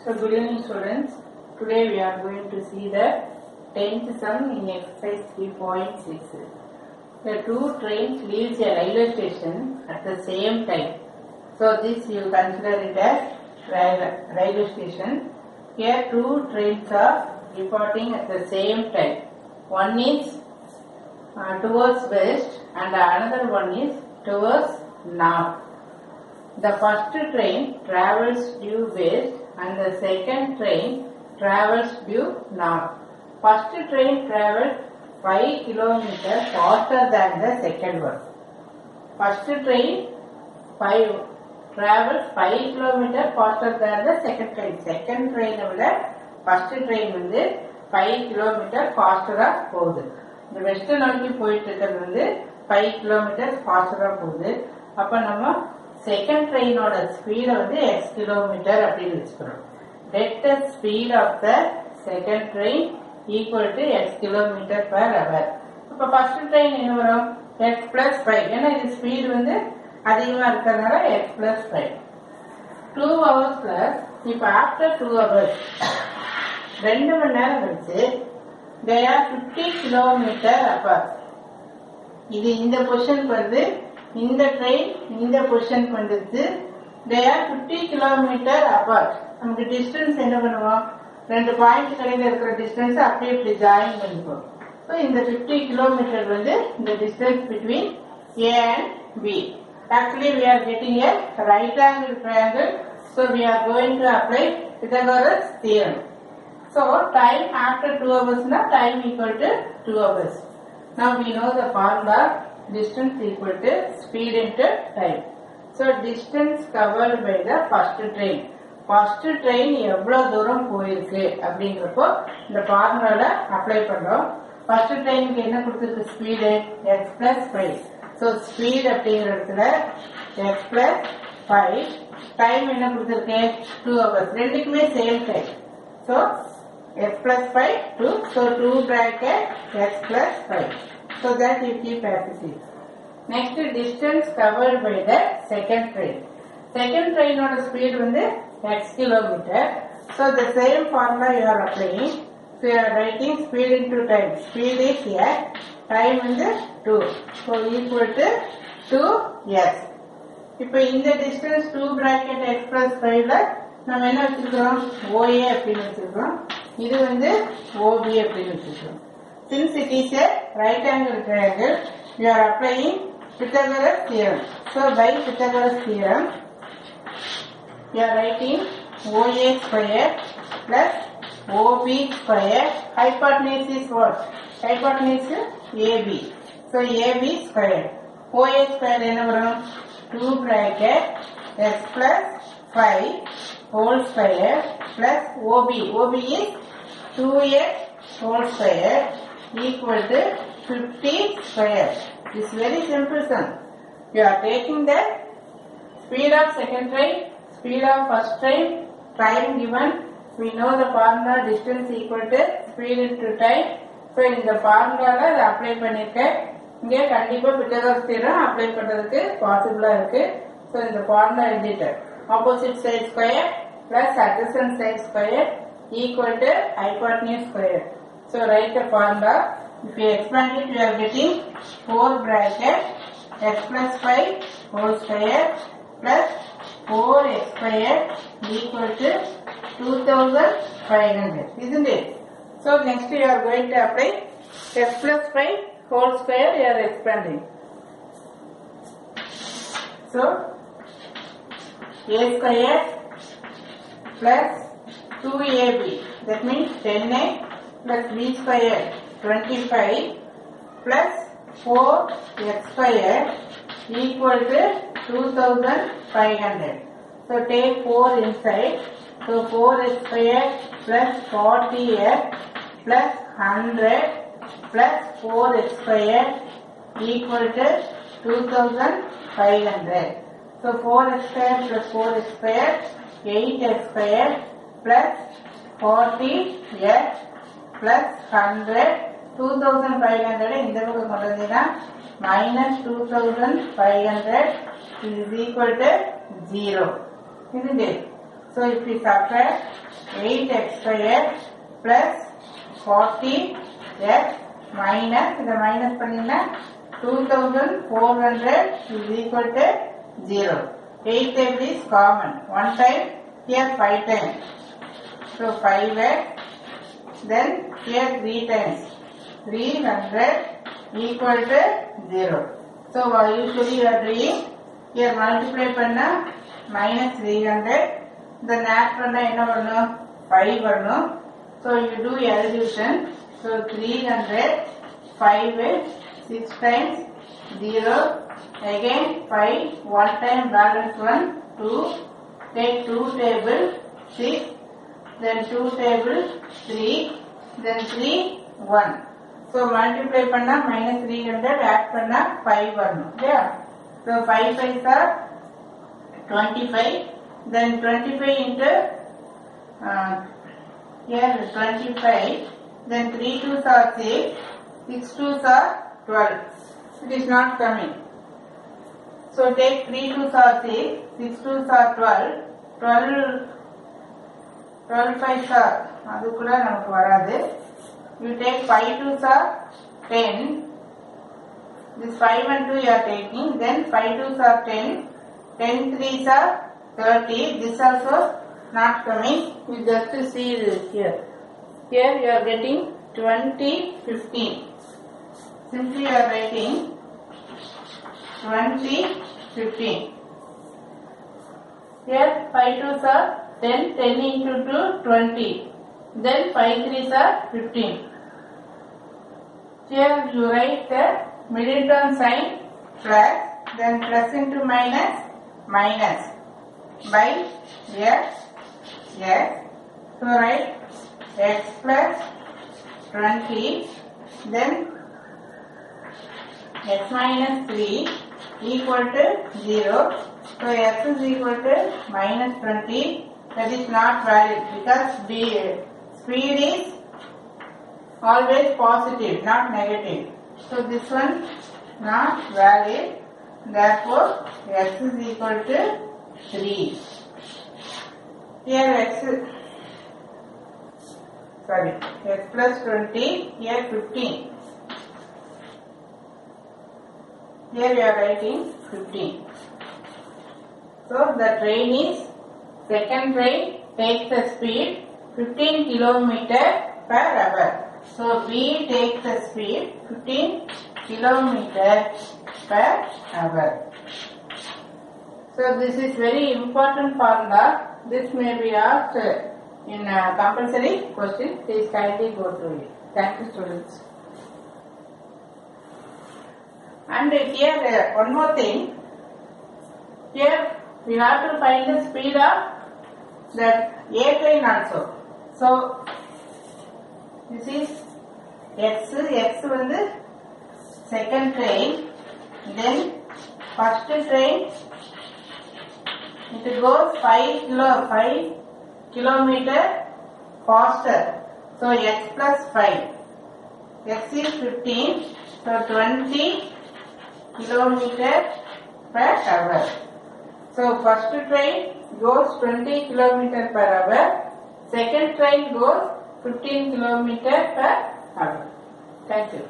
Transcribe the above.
So good evening students. Today we are going to see the 10th sum in exercise 3.6. The two trains leaves a railway station at the same time. So this you consider it as railway station. Here two trains are departing at the same time. One is towards west and another one is towards north. The first train travels due west and the second train travels due north. First train travels 5 kilometers faster than the second one. First train travels 5 kilometers faster than the second train. Second train விட first train வந்து 5 kilometers faster போகுது. இந்த west நோக்கி போயிட்டு இருக்கிறது வந்து 5 kilometers faster போகுது. அப்ப நம்ம செகண்ட் ட்ரெயினோட ஸ்பீட வந்து x கிலோமீட்டர் அப்படின்னு வச்சுக்கிறோம். Let the speed of the second train equal to x kilometer per hour. அப்ப ஃபர்ஸ்ட் ட்ரெயின் என்ன வரும் x plus 5. ஏன்னா இது ஸ்பீடு வந்து அதிகமா இருக்கிறதுனால x plus 5. 2 hours plus இப்ப after 2 hours 2 மணி நேரம் கழிச்சு they are 50 kilometer apart. இது இந்த பொசிஷனுக்கு வந்து இந்த ட்ரெயின் இந்த பொசிஷனுக்கு வந்துருச்சு. they are 50 kilometer apart. நமக்கு டிஸ்டன்ஸ் என்ன பண்ணுவோம், ரெண்டு பாயிண்ட் கடையில் இருக்கிற டிஸ்டன்ஸ் அப்படியே இப்படி ஜாயின் பண்ணிப்போம். ஸோ இந்த 50 கிலோமீட்டர் வந்து இந்த distance between A and B. Actually we are getting a right angle triangle. So we are going to apply Pythagoras theorem. So time after 2 hours na time equal to 2 hours. Now we know the formula distance equal to speed into time. So distance covered by the first train. First train எவ்வளவு தூரம் போயிருக்கு அப்படிங்கிறப்போ இந்த ஃபார்முலால apply பண்றோம். First ட்ரெயினுக்கு என்ன கொடுத்துருக்கு speed x plus 5. So speed அப்படிங்கிற இடத்துல x plus 5. டைம் என்ன கொடுத்துருக்கு 2 hours. ரெண்டுக்குமே same time. So x plus 5 2. So 2 bracket x plus 5. So that you keep as it is. Next distance covered by the second train. Second train oda speed வந்து x kilometer. So the same formula you are applying. So you are writing speed into time. Speed is x, time வந்து 2. So equal to 2s. இப்போ இந்த distance 2 bracket x plus 5ல நம்ம என்ன வச்சிருக்கோம் OA அப்படின்னு வச்சிருக்கோம். இது வந்து OB அப்படின்னு வச்சிருக்கோம். Since it is a right angle triangle, we are applying Pythagoras theorem. So by Pythagoras theorem, we are writing OA square plus OB square. Hypotenuse is what? Hypotenuse is AB. So AB square. OA square என்ன வரும் 2 bracket x plus 5 whole square plus OB. OB is 2x whole square equal to 50 square. It's very simple sum. You are taking the speed of second train, speed of first train, time given. We know the formula distance equal to speed into time. So in the formula அதை apply பண்ணிருக்கேன். இங்கே கண்டிப்பா Pythagoras theorem apply பண்றதுக்கு பாசிபிளா இருக்கு. So இந்த formula எழுதிட்டேன். Opposite side square plus adjacent side square equal to hypotenuse square. So write the formula. If you expand it, you are getting 4 bracket x plus 5 whole square plus 4x square equal to 2500. Isn't it? So next you are going to apply x plus 5 whole square. You are expanding. So a square plus 2ab. That means 10x plus b square 25 plus 4x square equal to 2500. So take 4 inside. So 4x square plus 40x plus 100 plus 4x square equal to 2500. So 4x square plus 4x square 8x square plus 40x plus 100 2500 இந்த பக்கம் கொண்டு வந்தீங்கன்னா minus 2500 is equal to 0. Isn't it? So if we subtract 8x squared plus 40x minus the minus பண்ணீங்கன்னா 2400 is equal to 0. 8 table is common. 1 time here 5 times. So 5x. Then here 3 times. 300 equal to 0. So usually you are doing here multiply பண்ணா minus 300. Then add பண்ணா என்ன வரணும் 5 வரணும். So you do addition. So 300 5 6 times 0 again 5 1 time balance 1 2 take 2 table 6 then 2 table 3 then 3 1. So multiply பண்ணா minus 300 add பண்ணா 5 வரணும். Yeah. So 5 5s are 25. Then 25 into here 25. Then 3 2s are 6. 6 2s are 12. It is not coming. So take 3 2s are 6. 6 2s are 12. 12 5s are அது கூட நமக்கு வராது. You take 5 2s are 10. This 5 and 2 you are taking. Then 5 2s are 10. 10 3s are 30. This also not coming. You just see this here. Here you are getting 20 15. Simply you are writing 20 15. Here 5 2s are 10. 10 into 2 20. Then 5 3s are 15. Here you write the middle term sign plus, then plus into minus, minus by x, x. So write x plus 20, then x minus 3 equal to 0. So x is equal to minus 20. That is not valid because speed is always positive, not negative. So this one not valid. Therefore, x is equal to 3. Here x plus 20. Here 15. Here we are writing 15. So the train is second train takes the speed 15 kilometer per hour. So B takes the speed 15 kilometer per hour. So this is very important formula. This may be asked in a compulsory question. Please kindly go through it. Thank you, students. And here one more thing. Here we have to find the speed of that A train also. So this is x வந்து second train, then first train it goes 5 kilometer faster. So x plus 5. X is 15. So 20 kilometer per hour. So first train goes 20 kilometer per hour. Second train goes 15 kilometer per hour. Thank you.